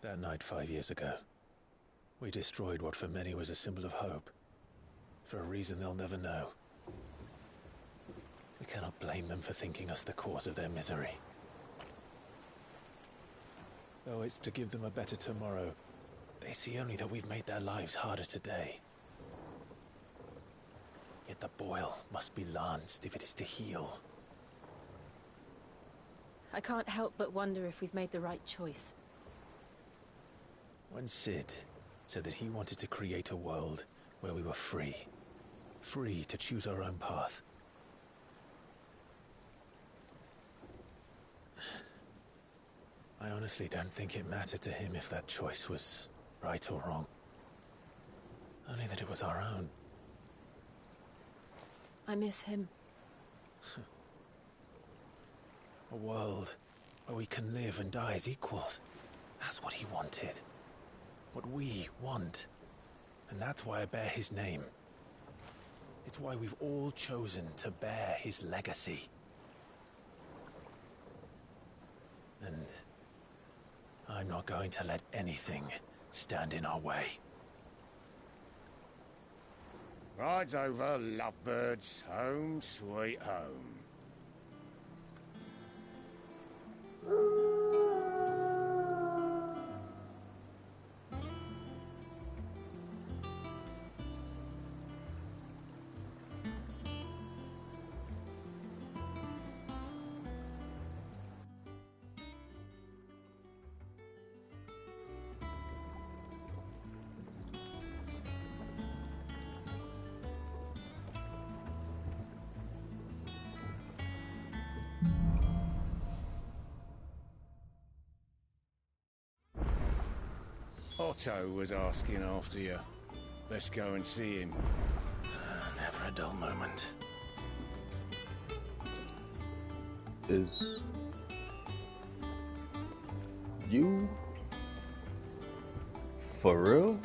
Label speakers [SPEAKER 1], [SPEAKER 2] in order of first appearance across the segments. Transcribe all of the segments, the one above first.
[SPEAKER 1] That night 5 years ago, we destroyed what for many was a symbol of hope. For a reason they'll never know. We cannot blame them for thinking us the cause of their misery. Though it's to give them a better tomorrow, they see only that we've made their lives harder today. Yet the boil must be lanced if it is to heal.
[SPEAKER 2] I can't help but wonder if we've made the right choice.
[SPEAKER 1] When Sid said that he wanted to create a world where we were free. Free to choose our own path. I honestly don't think it mattered to him if that choice was right or wrong. Only that it was our own.
[SPEAKER 2] I miss him.
[SPEAKER 1] A world where we can live and die as equals. That's what he wanted. What we want. And that's why I bear his name. It's why we've all chosen to bear his legacy. And I'm not going to let anything stand in our way.
[SPEAKER 3] Rides over, lovebirds, home sweet home. Otto was asking after you. Let's go and see him.
[SPEAKER 1] Never a dull moment.
[SPEAKER 4] Is you for real?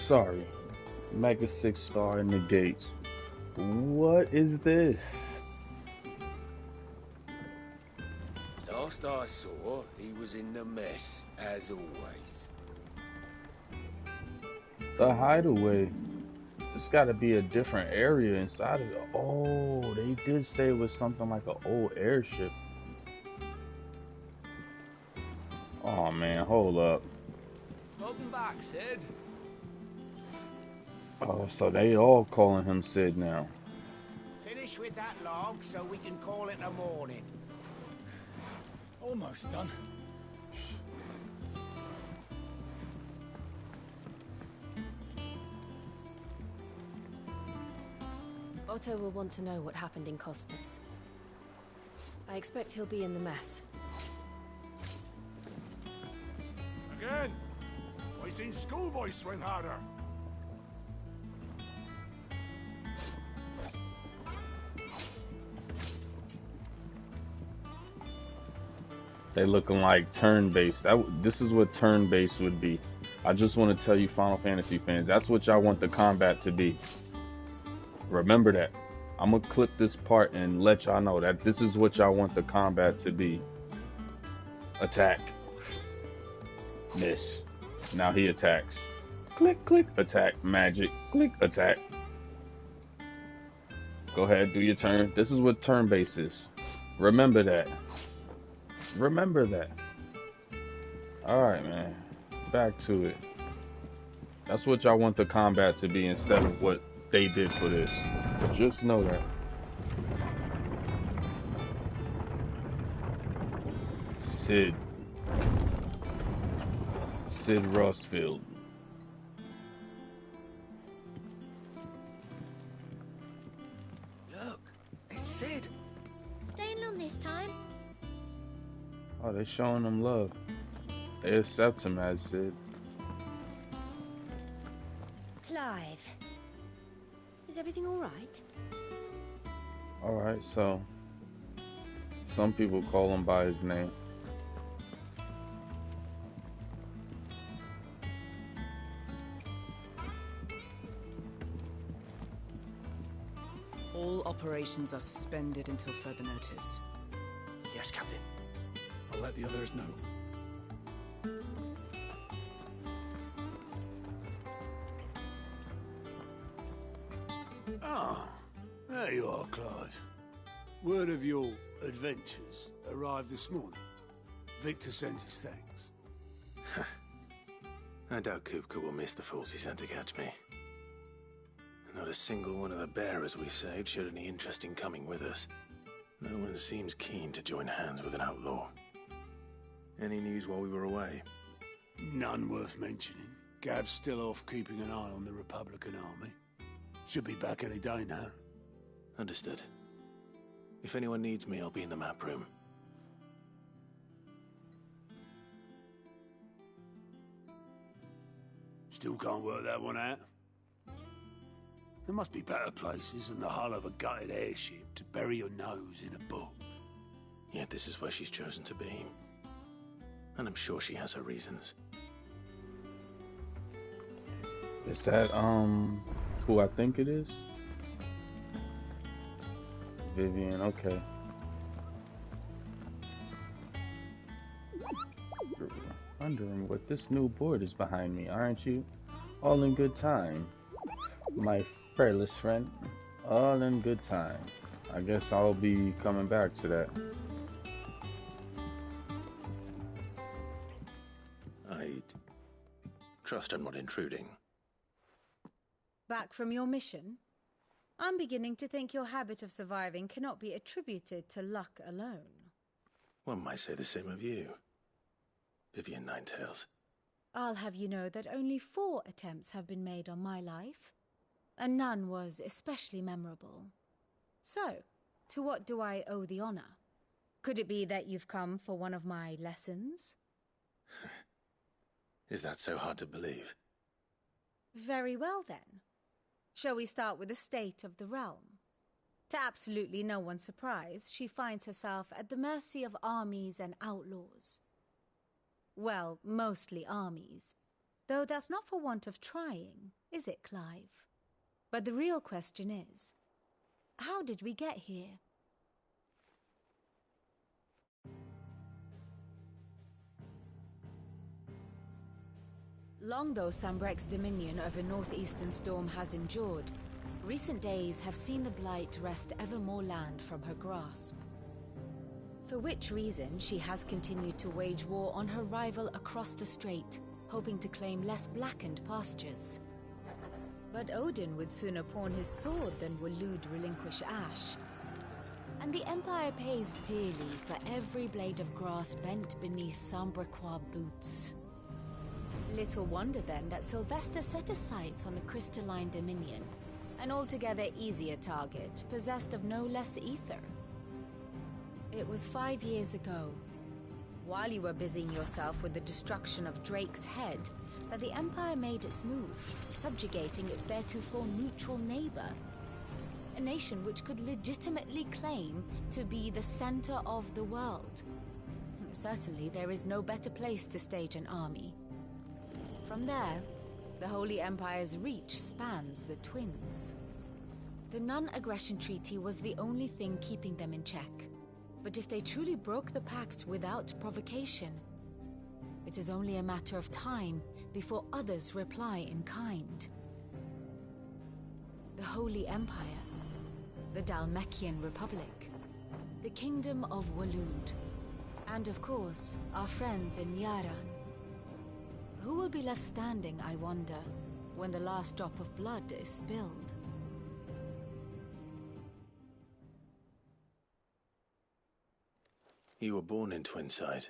[SPEAKER 4] Sorry, Mega 6-star in the gates. What is this?
[SPEAKER 3] Last I saw, he was in the mess, as always.
[SPEAKER 4] The hideaway. It's got to be a different area inside of it. Oh, they did say it was something like an old airship. Oh man, hold up.
[SPEAKER 5] Welcome back, Sid.
[SPEAKER 4] Oh, so they all calling him Sid now.
[SPEAKER 3] Finish with that log so we can call it a morning.
[SPEAKER 5] Almost done.
[SPEAKER 2] Otto will want to know what happened in Costas. I expect he'll be in the mess.
[SPEAKER 6] Again! I seen schoolboys swing harder.
[SPEAKER 4] They looking like turn-based. This is what turn-based would be. I just want to tell you, Final Fantasy fans, that's what y'all want the combat to be. Remember that. I'm gonna clip this part and let y'all know that this is what y'all want the combat to be. Attack. Miss. Now he attacks. Click, click, attack. Magic. Click, attack. Go ahead, do your turn. This is what turn-based is. Remember that. Remember that. Alright, man. Back to it. That's what y'all want the combat to be instead of what they did for this. Just know that. Sid Rostfield.
[SPEAKER 1] Look, it's Sid.
[SPEAKER 7] Staying long this time?
[SPEAKER 4] Oh, they're showing him love. They accept him as Sid.
[SPEAKER 7] Clive. Is everything alright?
[SPEAKER 4] Alright, so some people call him by his name.
[SPEAKER 8] All operations are suspended until further notice.
[SPEAKER 1] Yes, Captain.
[SPEAKER 6] I'll let the others know. Ah, there you are, Clive. Word of your adventures arrived this morning. Victor sends his thanks.
[SPEAKER 1] I doubt Kupka will miss the fools he sent to catch me. Not a single one of the bearers we saved showed any interest in coming with us. No one seems keen to join hands with an outlaw. Any news while we were away?
[SPEAKER 6] None worth mentioning. Gav's still off keeping an eye on the Republican army. Should be back any day now.
[SPEAKER 1] Understood. If anyone needs me, I'll be in the map room.
[SPEAKER 6] Still can't work that one out. There must be better places than the hull of a gutted airship to bury your nose in a book.
[SPEAKER 1] Yet this is where she's chosen to be. And I'm sure she has her reasons.
[SPEAKER 4] Is that, who I think it is? Vivian, okay. You're wondering what this new board is behind me, aren't you? All in good time. My fearless friend. All in good time. I guess I'll be coming back to that.
[SPEAKER 1] I'd trust I'm not intruding.
[SPEAKER 8] Back from your mission? I'm beginning to think your habit of surviving cannot be attributed to luck alone.
[SPEAKER 1] One might say the same of you, Vivian Ninetales.
[SPEAKER 8] I'll have you know that only 4 attempts have been made on my life, and none was especially memorable. So, to what do I owe the honor? Could it be that you've come for one of my lessons?
[SPEAKER 1] Is that so hard to believe?
[SPEAKER 8] Very well, then. Shall we start with the state of the realm? To absolutely no one's surprise, she finds herself at the mercy of armies and outlaws. Well, mostly armies. Though that's not for want of trying, is it, Clive? But the real question is, how did we get here? Long though Sambrek's dominion over northeastern Storm has endured, recent days have seen the Blight wrest ever more land from her grasp. For which reason she has continued to wage war on her rival across the strait, hoping to claim less blackened pastures. But Odin would sooner pawn his sword than Waloed relinquish Ash. And the Empire pays dearly for every blade of grass bent beneath Sambrequois boots. Little wonder then that Sylvester set his sights on the Crystalline Dominion, an altogether easier target, possessed of no less ether. It was 5 years ago, while you were busying yourself with the destruction of Drake's Head, that the Empire made its move, subjugating its theretofore neutral neighbor. A nation which could legitimately claim to be the center of the world. Certainly there is no better place to stage an army. From there, the Holy Empire's reach spans the Twins. The non-aggression treaty was the only thing keeping them in check. But if they truly broke the pact without provocation, it is only a matter of time before others reply in kind. The Holy Empire, the Dhalmekian Republic, the Kingdom of Waloed, and of course, our friends in Yaran. Who will be left standing, I wonder, when the last drop of blood is spilled?
[SPEAKER 1] You were born in Twinside.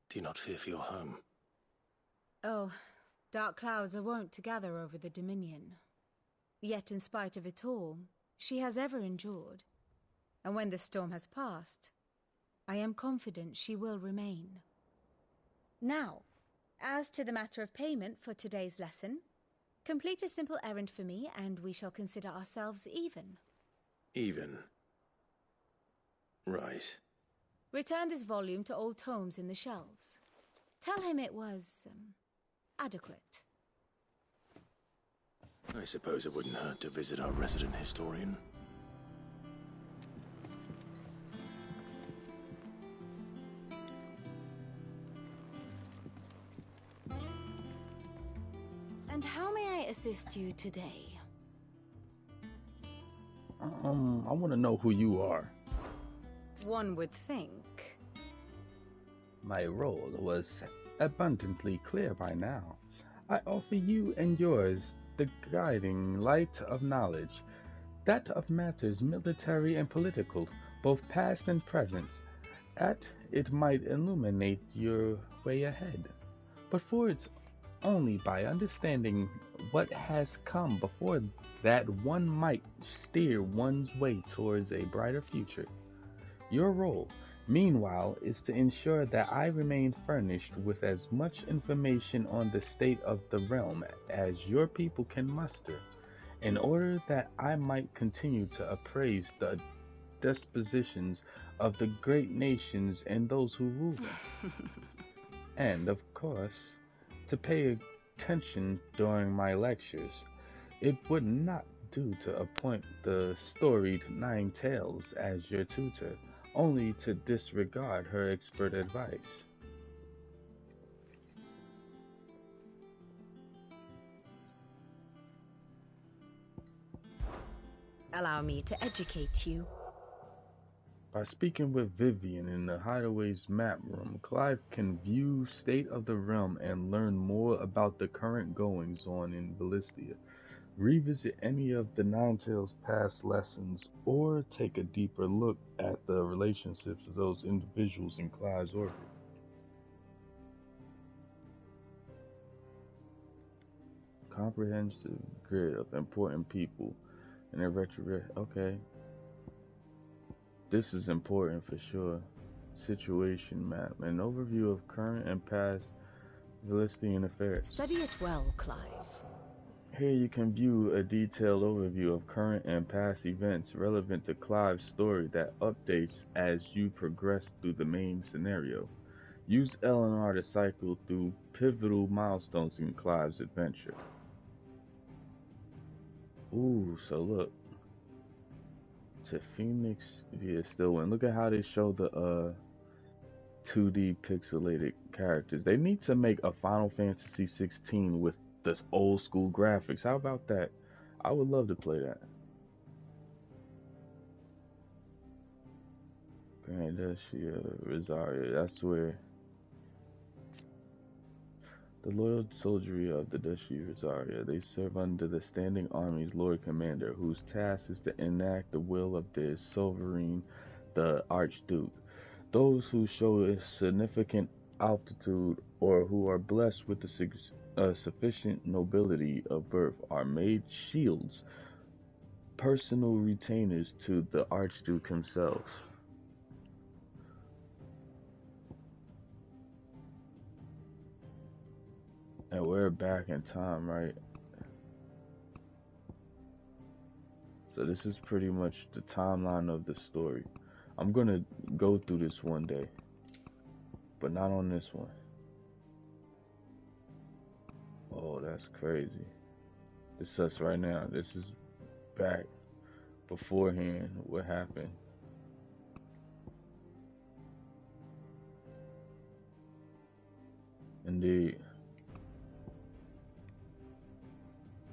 [SPEAKER 1] Do you not fear for your home?
[SPEAKER 8] Oh, dark clouds are wont to gather over the Dominion. Yet in spite of it all, she has ever endured. And when the storm has passed, I am confident she will remain. Now, as to the matter of payment for today's lesson, complete a simple errand for me and we shall consider ourselves even.
[SPEAKER 1] Even? Right.
[SPEAKER 8] Return this volume to old tomes in the shelves. Tell him it was, adequate.
[SPEAKER 1] I suppose it wouldn't hurt to visit our resident historian.
[SPEAKER 8] And how may I assist you today?
[SPEAKER 4] I want to know who you are.
[SPEAKER 8] One would think.
[SPEAKER 4] My role was abundantly clear by now. I offer you and yours the guiding light of knowledge, that of matters military and political, both past and present. That it might illuminate your way ahead. But for it's only by understanding what has come before that one might steer one's way towards a brighter future. Your role, meanwhile, is to ensure that I remain furnished with as much information on the state of the realm as your people can muster, in order that I might continue to appraise the dispositions of the great nations and those who rule them. And, of course, to pay attention during my lectures. It would not do to appoint the storied Ninetales as your tutor, only to disregard her expert advice.
[SPEAKER 8] Allow me to educate you.
[SPEAKER 4] By speaking with Vivian in the Hideaway's map room, Clive can view state of the realm and learn more about the current goings-on in Villistia, revisit any of the Ninetales' past lessons, or take a deeper look at the relationships of those individuals in Clive's orbit. Comprehensive grid of important people in a retro. Okay. This is important for sure. Situation map, an overview of current and past Villistian affairs.
[SPEAKER 8] Study it well, Clive.
[SPEAKER 4] Here you can view a detailed overview of current and past events relevant to Clive's story that updates as you progress through the main scenario. Use L and R to cycle through pivotal milestones in Clive's adventure. Ooh, so look. To Phoenix via Stillwind. Look at how they show the 2D pixelated characters. They need to make a Final Fantasy 16 with this old school graphics. How about that? I would love to play that. Grand Duchy of Rosaria. That's where the loyal soldiery of the Duchy of Rosaria. They serve under the standing army's Lord Commander, whose task is to enact the will of their sovereign, the Archduke. Those who show a significant altitude or who are blessed with the sufficient nobility of birth are made shields, personal retainers to the Archduke himself. And we're back in time, right? So this is pretty much the timeline of the story. I'm gonna go through this one day, but not on this one. Oh, that's crazy. This is us right now. This is back beforehand. What happened? Indeed.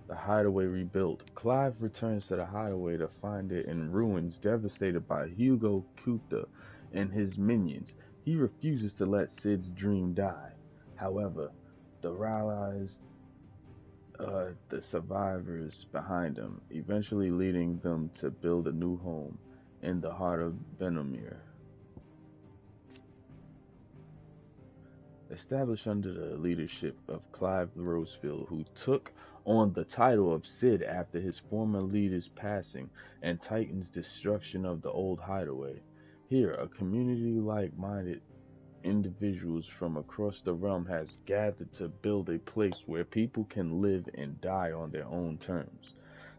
[SPEAKER 4] The Hideaway rebuilt. Clive returns to the Hideaway to find it in ruins, devastated by Hugo Kuta and his minions. He refuses to let Sid's dream die. However, the rallies the survivors behind him, eventually leading them to build a new home in the heart of Bennumere. Established under the leadership of Clive Rosefield, who took on the title of Sid after his former leader's passing and Titan's destruction of the old hideaway. Here, a community like-minded individuals from across the realm has gathered to build a place where people can live and die on their own terms.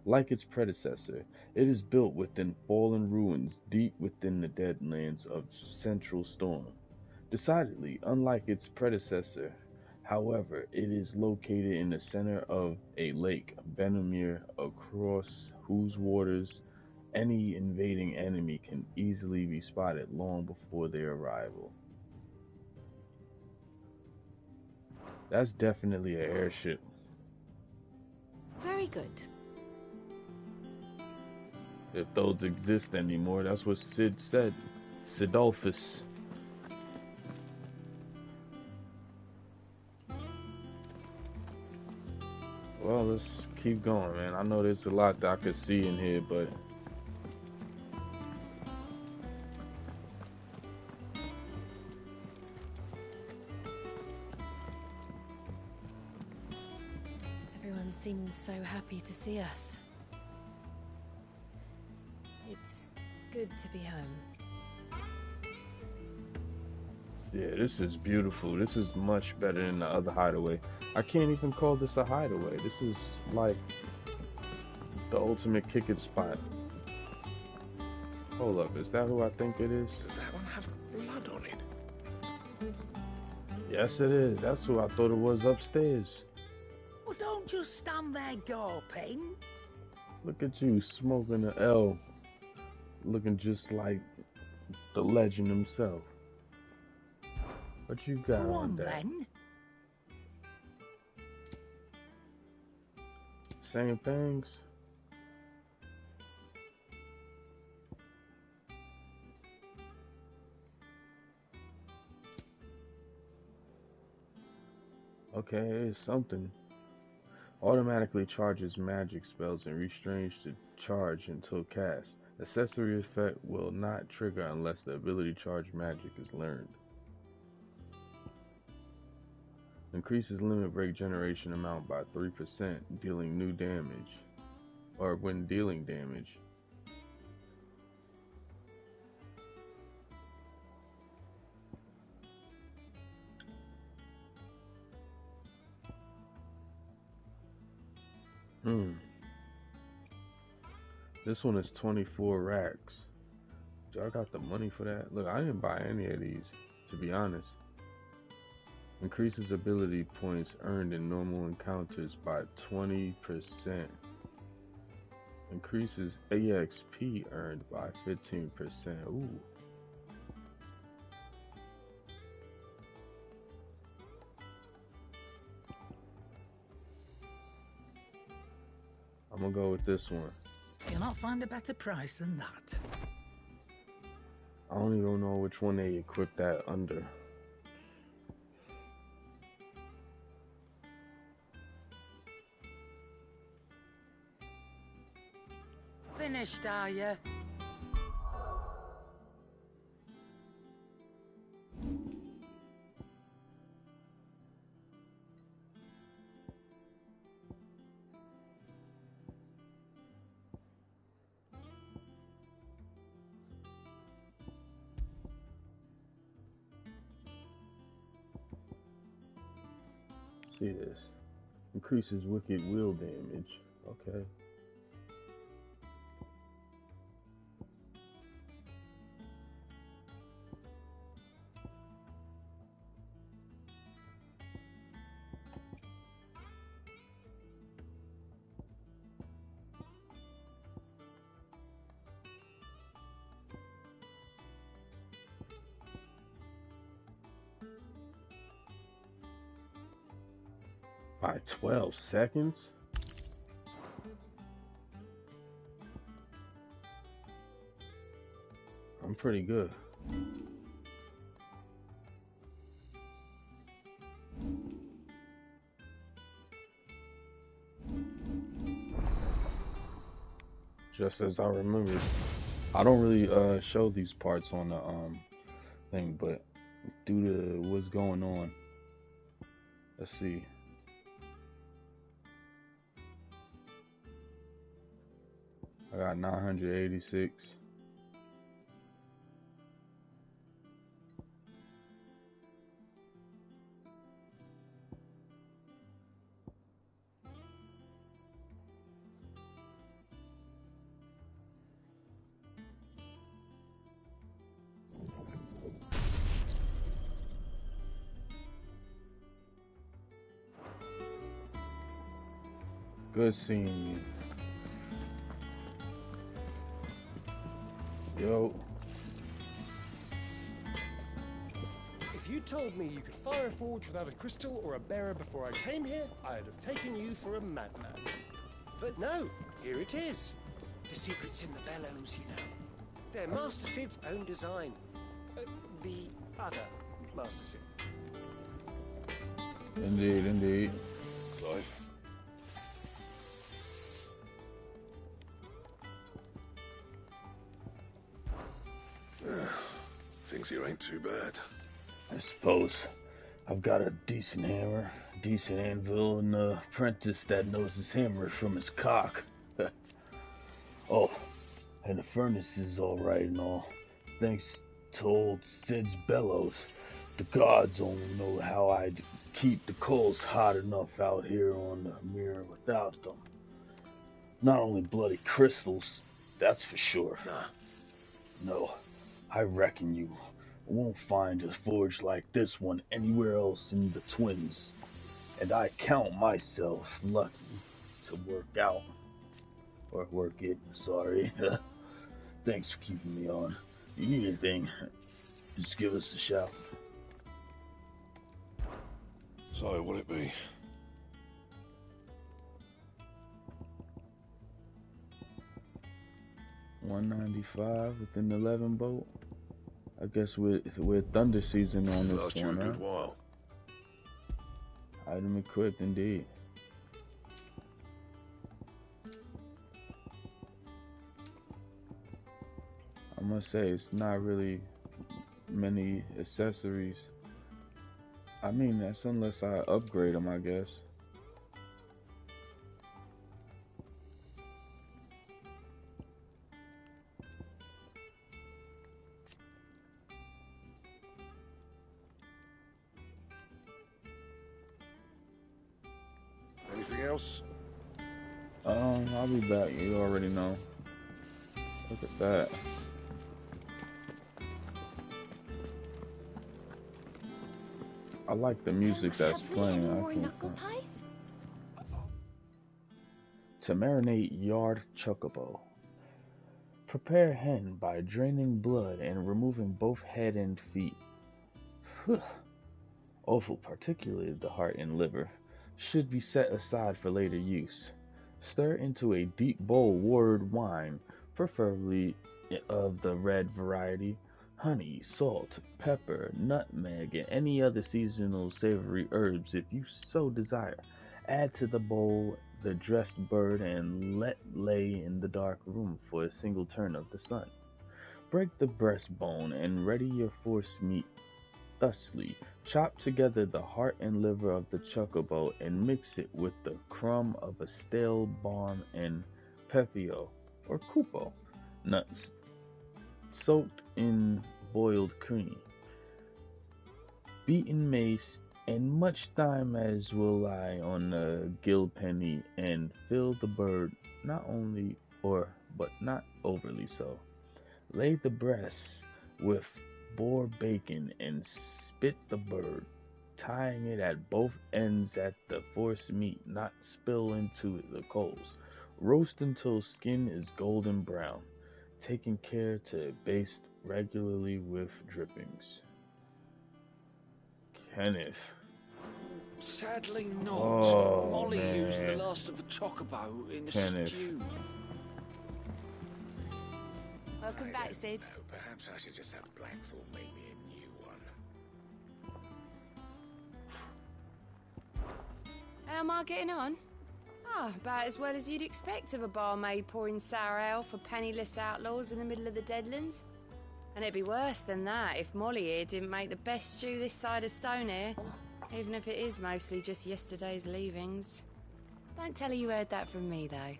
[SPEAKER 4] Like its predecessor, it is built within fallen ruins deep within the deadlands of Central Storm. Decidedly unlike its predecessor, however, it is located in the center of a lake, Bennumere, across whose waters any invading enemy can easily be spotted long before their arrival. That's definitely an airship.
[SPEAKER 8] Very good.
[SPEAKER 4] If those exist anymore, that's what Sid said. Sidolphus. Well, let's keep going, man. I know there's a lot that I could see in here, but
[SPEAKER 2] Everyone seems so happy to see us. It's good to be home.
[SPEAKER 4] yeah, this is beautiful. This is much better than the other hideaway. I can't even call this a hideaway. This is like the ultimate kick-it spot. Hold up, is that who I think it is?
[SPEAKER 3] Does that one have blood on it?
[SPEAKER 4] Yes, it is. That's who I thought it was upstairs.
[SPEAKER 9] Well, don't just stand there gawping.
[SPEAKER 4] Look at you smoking an L, looking just like the legend himself. What you got
[SPEAKER 9] Go
[SPEAKER 4] on
[SPEAKER 9] on,
[SPEAKER 4] that?
[SPEAKER 9] then.
[SPEAKER 4] Same things. Okay, it's something. Automatically charges magic spells and restrains to charge until cast. Accessory effect will not trigger unless the ability charge magic is learned. Increases limit break generation amount by 3%, dealing new damage, or when dealing damage. This one is 24 racks. Do I got the money for that? Look, I didn't buy any of these, to be honest. Increases ability points earned in normal encounters by 20%. Increases AXP earned by 15%. Ooh. I'm gonna go with this one.
[SPEAKER 9] You'll not find a better price than that.
[SPEAKER 4] I don't even know which one they equip that under.
[SPEAKER 9] Finished, are you?
[SPEAKER 4] See this. Increases wicked will damage. Okay. By 12 seconds? I'm pretty good. Just as I remember. I don't really show these parts on the thing, but due to what's going on, let's see. I got 986. Good seeing you. Yo.
[SPEAKER 10] If you told me you could fire a forge without a crystal or a bearer before I came here, I'd have taken you for a madman. But no, here it is. The secret's in the bellows, you know. They're Master Sid's own design. The other Master Sid.
[SPEAKER 4] Indeed, indeed.
[SPEAKER 11] Clive. Things here ain't too bad.
[SPEAKER 4] I suppose. I've got a decent hammer, decent anvil, and an apprentice that knows his hammer from his cock. Oh, and the furnace is alright and all. Thanks to old Sid's bellows. The gods only know how I'd keep the coals hot enough out here on the mirror without them. Not only bloody crystals, that's for sure. No, I reckon you won't find a forge like this one anywhere else in the Twins. And I count myself lucky to work it, sorry. Thanks for keeping me on. If you need anything, just give us a shout.
[SPEAKER 11] So, what'd it be?
[SPEAKER 4] $195 within the 11 boat. I guess we're thunder season on this
[SPEAKER 11] Last you
[SPEAKER 4] one,
[SPEAKER 11] a
[SPEAKER 4] huh?
[SPEAKER 11] good while.
[SPEAKER 4] Item equipped, indeed. I must say, it's not really many accessories. I mean, that's unless I upgrade them, I guess.
[SPEAKER 11] Anything else?
[SPEAKER 4] I'll be back. You already know. Look at that. I like the music that's playing.
[SPEAKER 7] Have we any
[SPEAKER 4] I
[SPEAKER 7] more
[SPEAKER 4] can't
[SPEAKER 7] knuckle
[SPEAKER 4] find-
[SPEAKER 7] pies?
[SPEAKER 4] To marinate yard chocobo. Prepare hen by draining blood and removing both head and feet. Offal, particularly the heart and liver, should be set aside for later use. Stir into a deep bowl watered wine, preferably of the red variety, honey, salt, pepper, nutmeg, and any other seasonal savory herbs if you so desire. Add to the bowl the dressed bird and let lay in the dark room for a single turn of the sun. Break the breastbone and ready your force meat. Thusly, chop together the heart and liver of the chocobo and mix it with the crumb of a stale balm and pepio or cupo nuts soaked in boiled cream, beaten mace, and much thyme as will lie on the gill penny, and fill the bird but not overly so. Lay the breasts with boar bacon and spit the bird, tying it at both ends at the force meat not spill into the coals. Roast until skin is golden brown, taking care to baste regularly with drippings. Kenneth.
[SPEAKER 3] Sadly not.
[SPEAKER 4] Oh,
[SPEAKER 3] Molly
[SPEAKER 4] man.
[SPEAKER 3] used the last of the chocobo in the
[SPEAKER 4] Kenneth.
[SPEAKER 3] stew.
[SPEAKER 8] Welcome back, Sid.
[SPEAKER 3] No, perhaps I should just have Blackthorn make me a new one.
[SPEAKER 8] How am I getting on? About as well as you'd expect of a barmaid pouring sour ale for penniless outlaws in the middle of the Deadlands. And it'd be worse than that if Molly here didn't make the best stew this side of Stonehere, even if it is mostly just yesterday's leavings. Don't tell her you heard that from me, though.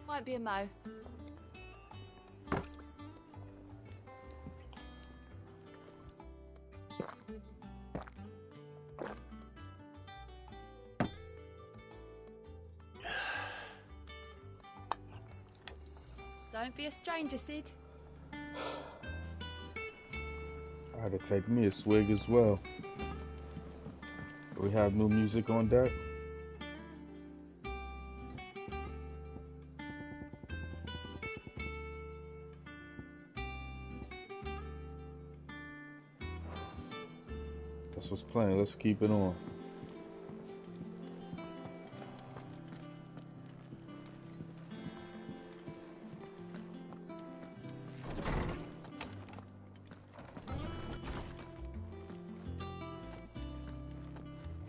[SPEAKER 8] Might be a mo. Don't be a stranger, Sid.
[SPEAKER 4] I had to take me a swig as well. Do we have new music on deck? That's what's playing. Let's keep it on.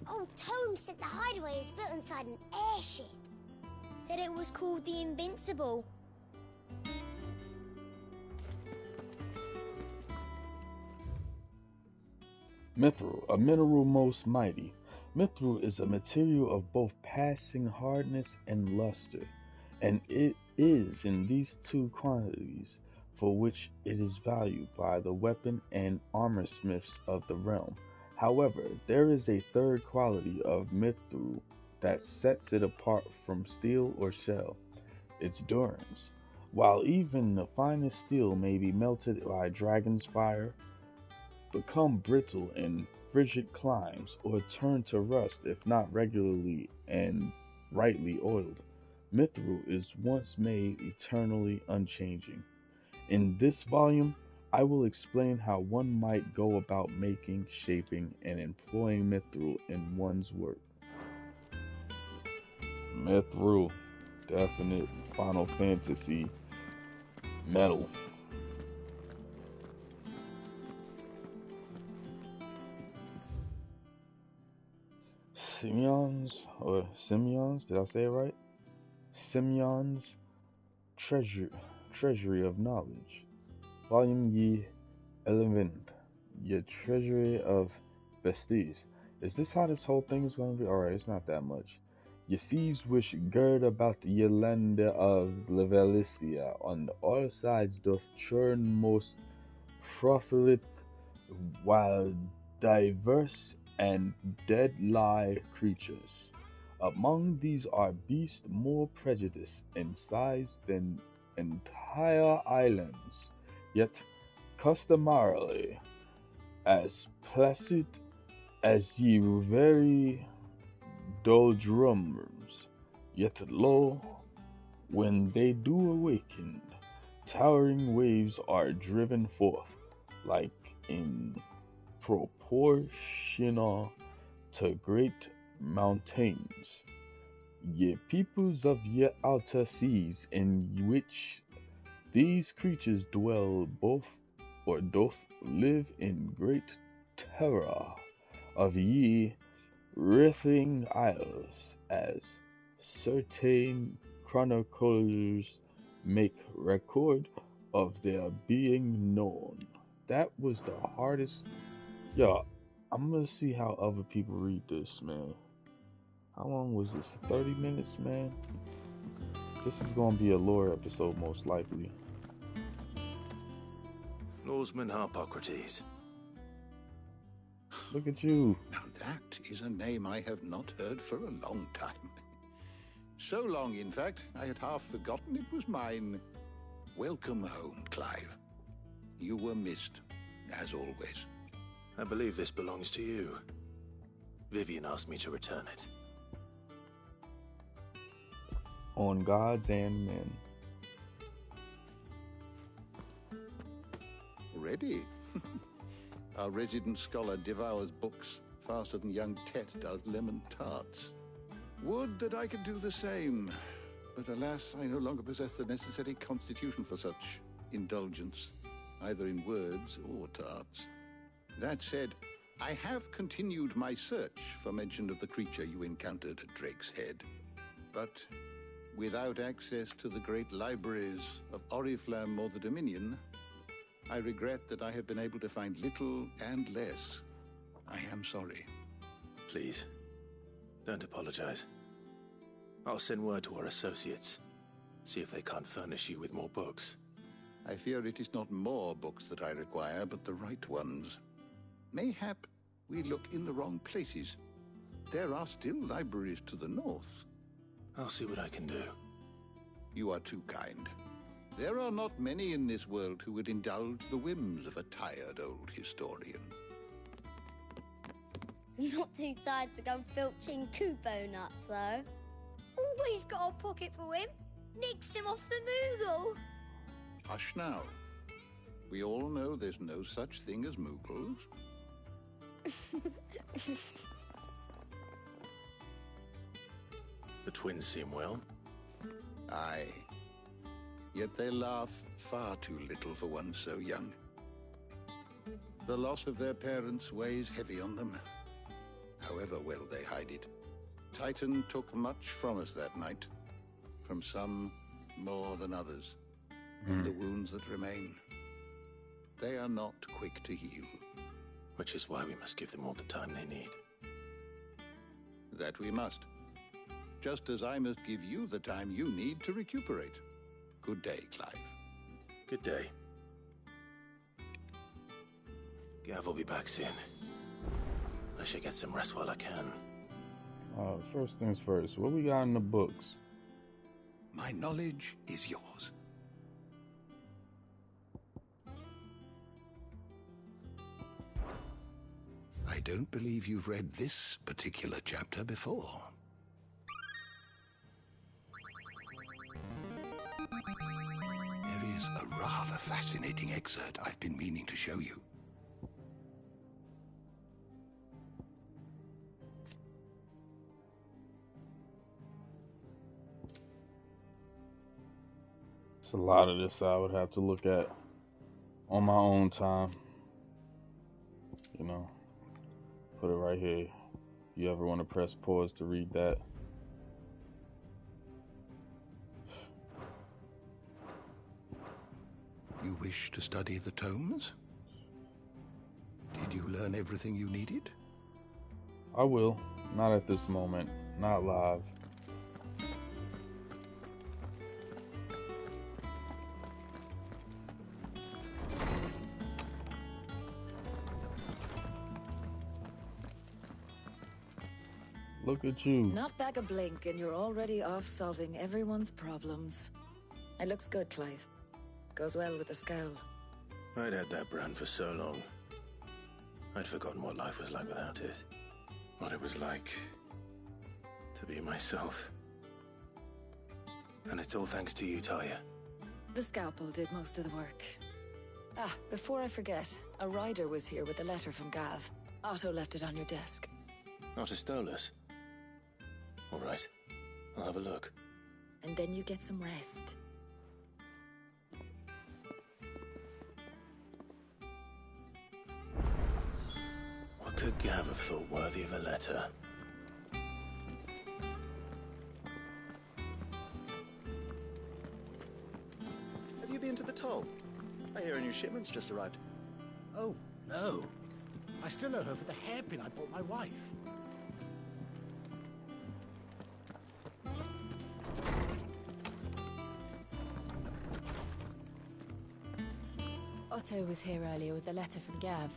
[SPEAKER 7] Old Tome said the hideaway is built inside an airship. Said it was called the Invincible.
[SPEAKER 4] Mythril, a mineral most mighty. Mythril is a material of both passing hardness and luster, and it is in these two quantities for which it is valued by the weapon and armor smiths of the realm. However, there is a third quality of Mythril that sets it apart from steel or shell, its durance. While even the finest steel may be melted by dragon's fire, become brittle in frigid climes, or turn to rust if not regularly and rightly oiled, Mythril is once made eternally unchanging. In this volume, I will explain how one might go about making, shaping, and employing Mythril in one's work. Mythril, definite Final Fantasy metal. Simeone's, did I say it right? Simeone's Treasurye of Knowledge. Volume ye Eleventhe, ye Treasurye of Vestige. Is this how this whole thing is going to be? Alright, it's not that much. Ye seas which gird about ye land of Levelistia, on all sides doth churn most frothleth, while diverse and dead lie creatures. Among these are beasts more prejudiced in size than entire islands, yet customarily as placid as ye very doldrums. Yet lo, when they do awaken, towering waves are driven forth, like in proportional to great mountains. Ye peoples of ye outer seas, in which these creatures dwell, both or doth live in great terror of ye writhing isles, as certain chroniclers make record of their being known. That was the hardest. Yo, I'm gonna see how other people read this, man. How long was this? 30 minutes, man? This is gonna be a lore episode, most likely.
[SPEAKER 11] Lawsman Harpocrates.
[SPEAKER 4] Look at you.
[SPEAKER 12] Now that is a name I have not heard for a long time. So long, in fact, I had half forgotten it was mine. Welcome home, Clive. You were missed, as always.
[SPEAKER 11] I believe this belongs to you. Vivian asked me to return it.
[SPEAKER 4] On gods and men.
[SPEAKER 12] Ready? Our resident scholar devours books faster than young Tet does lemon tarts. Would that I could do the same, but alas, I no longer possess the necessary constitution for such indulgence, either in words or tarts. That said, I have continued my search for mention of the creature you encountered at Drake's Head, but without access to the great libraries of Oriflamme or the Dominion, I regret that I have been able to find little and less. I am sorry.
[SPEAKER 11] Please, don't apologize. I'll send word to our associates. See if they can't furnish you with more books.
[SPEAKER 12] I fear it is not more books that I require, but the right ones. Mayhap we look in the wrong places. There are still libraries to the north.
[SPEAKER 11] I'll see what I can do.
[SPEAKER 12] You are too kind. There are not many in this world who would indulge the whims of a tired old historian.
[SPEAKER 7] Not too tired to go filching Kupo nuts, though. Always got a pocket for him. Nicks him off the Moogle.
[SPEAKER 12] Hush now. We all know there's no such thing as Moogles.
[SPEAKER 11] The twins seem well.
[SPEAKER 12] Aye. Yet they laugh far too little for one so young. The loss of their parents weighs heavy on them, however well they hide it. Titan took much from us that night, from some more than others, and the wounds that remain, they are not quick to heal.
[SPEAKER 11] Which is why we must give them all the time they need.
[SPEAKER 12] That we must. Just as I must give you the time you need to recuperate. Good day, Clive.
[SPEAKER 11] Good day. Gav will be back soon. I should get some rest while I can.
[SPEAKER 4] First things first, what we got in the books?
[SPEAKER 12] My knowledge is yours. I don't believe you've read this particular chapter before. There is a rather fascinating excerpt I've been meaning to show you.
[SPEAKER 4] It's a lot of this I would have to look at on my own time. You know, put it right here. If you ever want to press pause to read that.
[SPEAKER 12] You wish to study the tomes? Did you learn everything you needed?
[SPEAKER 4] I will. Not at this moment. Not live. Look at you.
[SPEAKER 13] Not back a blink and you're already off solving everyone's problems. It looks good, Clive. Goes well with the scowl.
[SPEAKER 11] I'd had that brand for so long. I'd forgotten what life was like without it. What it was like to be myself. And it's all thanks to you, Talia.
[SPEAKER 13] The scalpel did most of the work. Ah, before I forget, a rider was here with a letter from Gav. Otto left it on your desk.
[SPEAKER 11] Not a stolus. All right, I'll have a look.
[SPEAKER 13] And then you get some rest.
[SPEAKER 11] What could Gav have thought worthy of a letter?
[SPEAKER 14] Have you been to the toll? I hear a new shipment's just arrived.
[SPEAKER 9] Oh, no. I still owe her for the hairpin I bought my wife.
[SPEAKER 2] Otto was here earlier with a letter from Gav.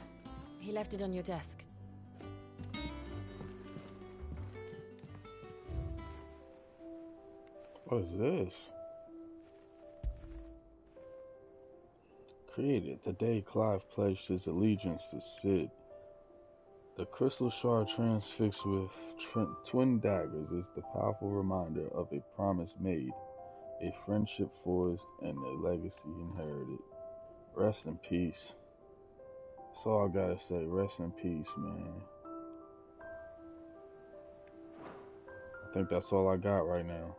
[SPEAKER 2] He left it on your desk.
[SPEAKER 4] What is this? Created the day Clive pledged his allegiance to Sid. The crystal shard transfixed with twin daggers is the powerful reminder of a promise made, a friendship forged, and a legacy inherited. Rest in peace. That's all I gotta say. Rest in peace, man. I think that's all I got right now.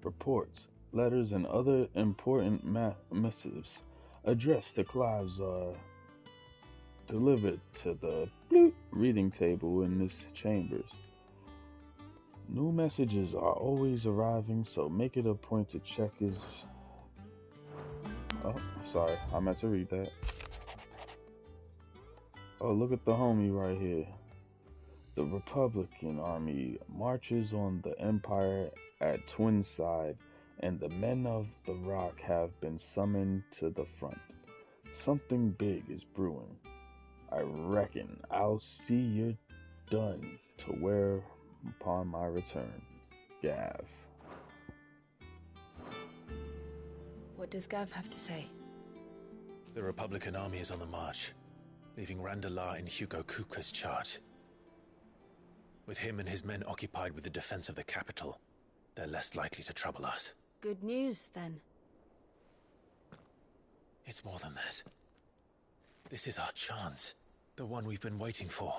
[SPEAKER 4] Reports, letters, and other important missives addressed to Clive's delivered to the reading table in this chambers. New messages are always arriving, so make it a point to check his... Oh, sorry, I meant to read that. Oh, look at the homie right here. The Republican Army marches on the Empire at Twinside, and the men of the Rock have been summoned to the front. Something big is brewing. I reckon I'll see you're done to wear upon my return. Gav.
[SPEAKER 2] What does Gav have to say?
[SPEAKER 1] The Republican army is on the march, leaving Randalar in Hugo Kuka's charge. With him and his men occupied with the defense of the capital, they're less likely to trouble us.
[SPEAKER 2] Good news, then.
[SPEAKER 1] It's more than that. This is our chance. The one we've been waiting for.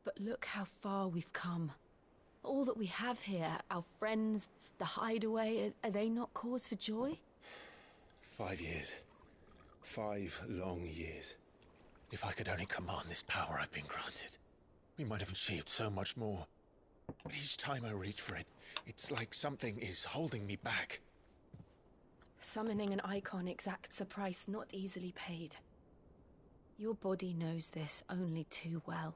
[SPEAKER 2] But look how far we've come. All that we have here, our friends, the hideaway, are they not cause for joy?
[SPEAKER 1] 5 years. 5 long years. If I could only command this power I've been granted, we might have achieved so much more. But each time I reach for it, it's like something is holding me back.
[SPEAKER 2] Summoning an icon exacts a price not easily paid. Your body knows this only too well.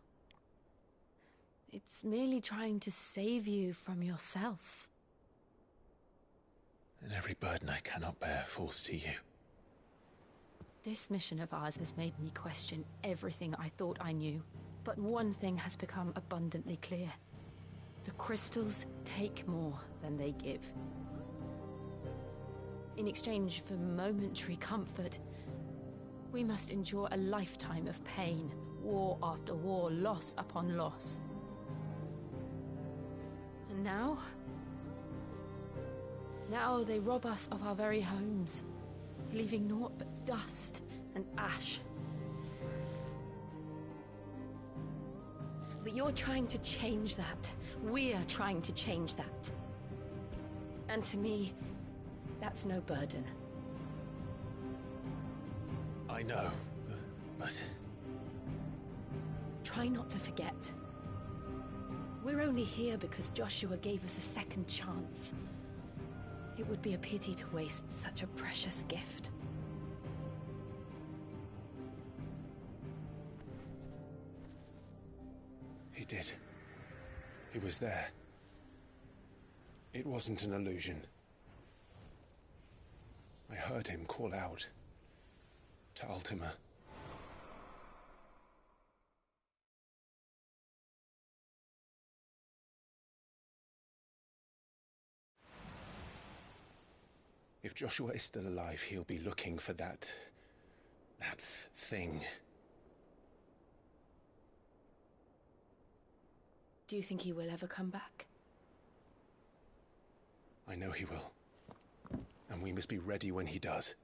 [SPEAKER 2] It's merely trying to save you from yourself.
[SPEAKER 1] And every burden I cannot bear falls to you.
[SPEAKER 2] This mission of ours has made me question everything I thought I knew. But one thing has become abundantly clear. The crystals take more than they give. In exchange for momentary comfort, we must endure a lifetime of pain, war after war, loss upon loss. And now they rob us of our very homes, leaving naught but dust and ash. But you're trying to change that. We're trying to change that. And to me, that's no burden.
[SPEAKER 1] I know, but...
[SPEAKER 2] Try not to forget. We're only here because Joshua gave us a second chance. It would be a pity to waste such a precious gift.
[SPEAKER 1] He did. He was there. It wasn't an illusion. I heard him call out to Ultima. If Joshua is still alive, he'll be looking for that thing.
[SPEAKER 2] Do you think he will ever come back?
[SPEAKER 1] I know he will. And we must be ready when he does.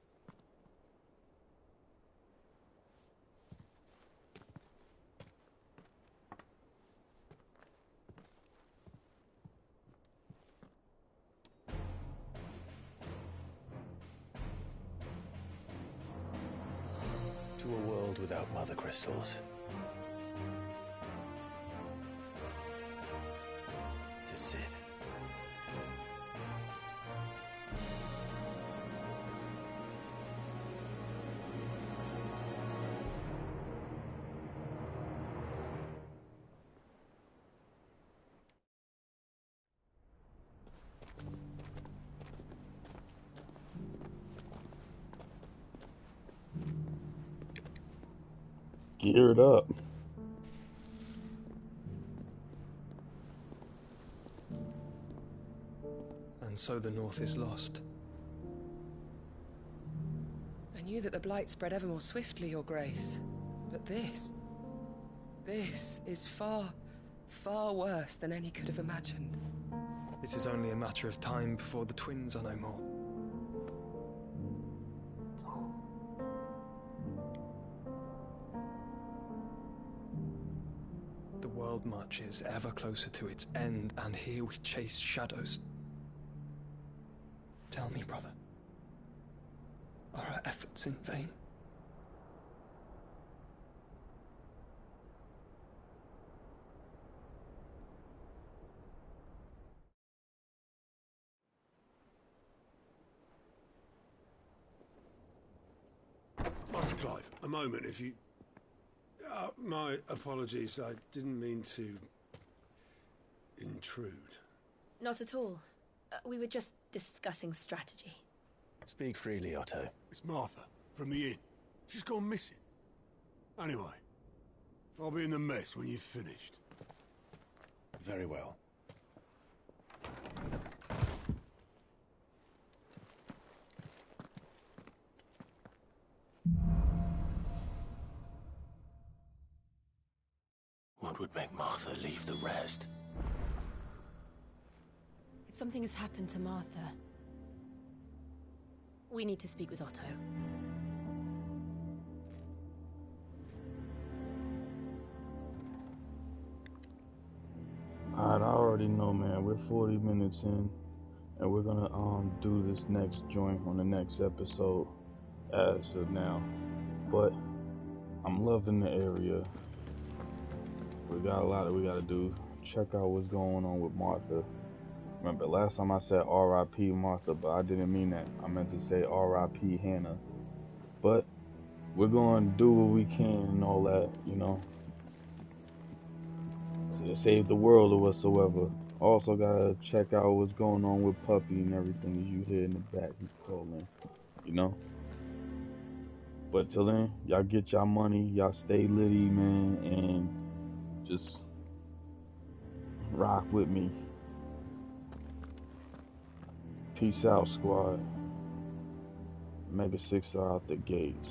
[SPEAKER 1] To a world without mother crystals. To Sid.
[SPEAKER 4] Geared up.
[SPEAKER 15] And so the North is lost.
[SPEAKER 16] I knew that the Blight spread ever more swiftly, Your Grace. But this is far, far worse than any could have imagined.
[SPEAKER 15] It is only a matter of time before the twins are no more. The world marches ever closer to its end, and here we chase shadows. Tell me, brother, are our efforts in vain?
[SPEAKER 6] Master Clive, a moment, if you... my apologies, I didn't mean to... intrude.
[SPEAKER 2] Not at all. We were just discussing strategy.
[SPEAKER 1] Speak freely, Otto.
[SPEAKER 6] It's Martha, from the inn. She's gone missing. Anyway, I'll be in the mess when you've finished.
[SPEAKER 1] Very well.
[SPEAKER 11] would make Martha leave the rest.
[SPEAKER 2] If something has happened to Martha, we need to speak with Otto.
[SPEAKER 4] Alright, I already know, man. We're 40 minutes in, and we're gonna do this next joint on the next episode as of now. But I'm loving the area. We got a lot that we gotta do. Check out what's going on with Martha. Remember, last time I said R.I.P. Martha, but I didn't mean that. I meant to say R.I.P. Hannah. But we're going to do what we can and all that, you know, to save the world or whatsoever. Also gotta check out what's going on with Puppy and everything, as you hear in the back, he's calling, you know. But till then, y'all get y'all money, y'all stay litty, man, and just rock with me. Peace out, squad. Mega 6 are out the gates.